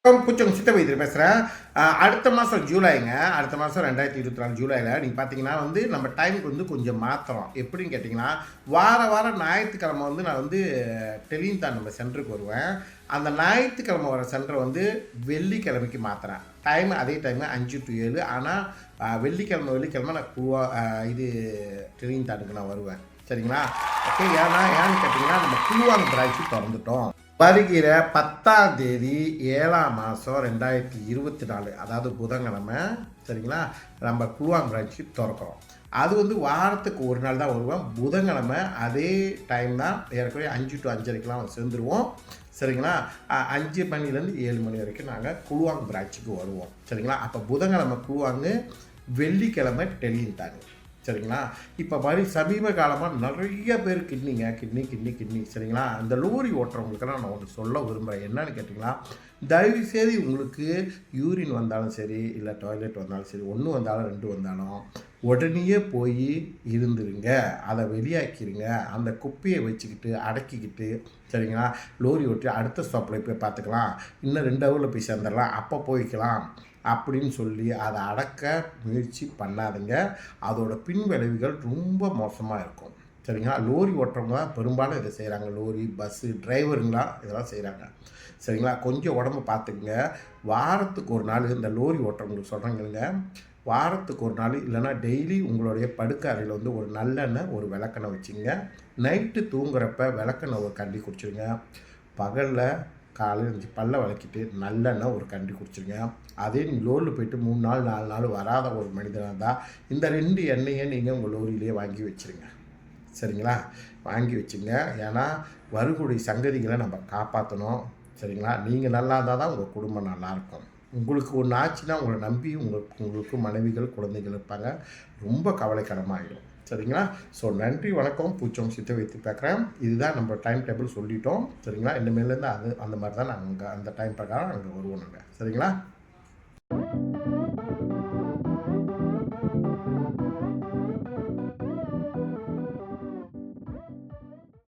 பூச்சம் சித்த வைத்தியர் பேசுகிறேன். அடுத்த மாதம் ஜூலைங்க, அடுத்த மாதம் 2024 ஜூலையில் நீங்கள் பார்த்தீங்கன்னா நம்ம டைமுக்கு கொஞ்சம் மாற்றுறோம். எப்படின்னு கேட்டிங்கன்னா, வாரம் ஞாயிற்றுக்கிழமை நான் டெலின்தான் நம்ம சென்டருக்கு வருவேன். அந்த ஞாயிற்றுக்கிழமை வர சென்டரை வெள்ளிக்கிழமைக்கு மாற்றுறேன். அதே டைமு 5 to 7. ஆனால் வெள்ளிக்கிழமை நான் இது டெலின்தானுக்கு நான் வருவேன். சரிங்களா? ஓகே. ஏன்னு கேட்டிங்கன்னா, நம்ம குழுவாங்க பிரான்ச்சு திறந்துட்டோம். வருகிற 10ஆம் தேதி 7ஆம் மாதம் 2024, அதாவது புதன்கிழமை, சரிங்களா, நம்ம குழுவாங்க பிரான்ச்சு திறக்கிறோம். அது வாரத்துக்கு ஒரு நாள் தான் வருவேன். புதன்கிழமை அதே டைம் தான், ஏற்கனவே 5 to 5:30 சேர்ந்துருவோம். சரிங்களா? 5 மணிலேருந்து 7 மணி வரைக்கும் நாங்கள் குழுவாங்க பிரான்ச்சுக்கு வருவோம். சரிங்களா? அப்போ புதன்கிழமை குழுவாங்க, வெள்ளிக்கிழமை டெலின்தாங்க. சரிங்களா? இப்போ சமீப காலமாக நிறைய பேர் கிட்னி. சரிங்களா? இந்த லோரி ஓட்டுறவங்களுக்கெல்லாம் நான் ஒன்று சொல்ல விரும்புகிறேன். என்னன்னு கேட்டிங்கன்னா, தயவுசெய்து உங்களுக்கு யூரின் வந்தாலும் சரி, இல்லை டாய்லெட் வந்தாலும் சரி, 1 வந்தாலும் 2 வந்தாலும் உடனே போய் இருந்துருங்க. அதை வெளியாக்கிடுங்க. அந்த குப்பையை வச்சுக்கிட்டு அடக்கிக்கிட்டு, சரிங்களா, லோரி ஓட்டி அடுத்த ஸ்டாப்பில் போய் பார்த்துக்கலாம், இன்னும் 2 ஹவரில் போய் சேர்ந்துடலாம், அப்போ போய்க்கலாம் அப்படின்னு சொல்லி அதை அடக்க முயற்சி பண்ணாதுங்க. அதோட பின் விளைவுகள் ரொம்ப மோசமாக இருக்கும். சரிங்களா? லோரி ஓட்டுறவங்க தான் பெரும்பாலும் இதை செய்கிறாங்க. லோரி, பஸ்ஸு டிரைவருங்களாம் இதெல்லாம் செய்கிறாங்க. சரிங்களா? கொஞ்சம் உடம்பு பார்த்துக்குங்க. வாரத்துக்கு ஒரு நாள் இந்த லோரி ஓட்டுறவங்களுக்கு சொல்கிறேங்க, வாரத்துக்கு ஒரு நாள் இல்லைனா டெய்லி உங்களுடைய படுக்கை அறையில் ஒரு நல்லெண்ணெய், ஒரு விளக்கெண்ணெய் வச்சுங்க. நைட்டு தூங்குறப்ப விளக்கெண்ணெய் ஒரு கண்டி குடிச்சிடுங்க. பகலில் காலையில் இருந்துச்சு பல்ல விளக்கிட்டு நல்லெண்ணெய் ஒரு கண்டி குடிச்சிருங்க. அதே நீங்கள் லோரில் போய்ட்டு 3 நாள் 4 நாள் வராத ஒரு மனிதனாக இருந்தால் இந்த 2 எண்ணெயை நீங்கள் உங்கள் லோரியிலே வாங்கி வச்சுருங்க. சரிங்களா? வாங்கி வச்சுங்க. ஏன்னா வரக்கூடிய சங்கதிகளை நம்ம காப்பாற்றணும். சரிங்களா? நீங்கள் நல்லா இருந்தால் தான் உங்கள் குடும்பம் நல்லாயிருக்கும். உங்களுக்கு ஒன்று ஆச்சுன்னா உங்களை நம்பி உங்களுக்கு மனைவிகள், குழந்தைகள் இருப்பாங்க. ரொம்ப கவலைக்கிடமாகிடும். சரிங்களா? ஸோ நன்றி, வணக்கம். பூச்சம் சித்த வைத்து பார்க்குறேன். இதுதான் நம்ம டைம் டேபிள் சொல்லிட்டோம். சரிங்களா? இனிமேலேருந்து அந்த மாதிரி தான் நாங்கள் அந்த டைம் பிரகாரம் அங்கே வருவோம் நாங்கள். சரிங்களா?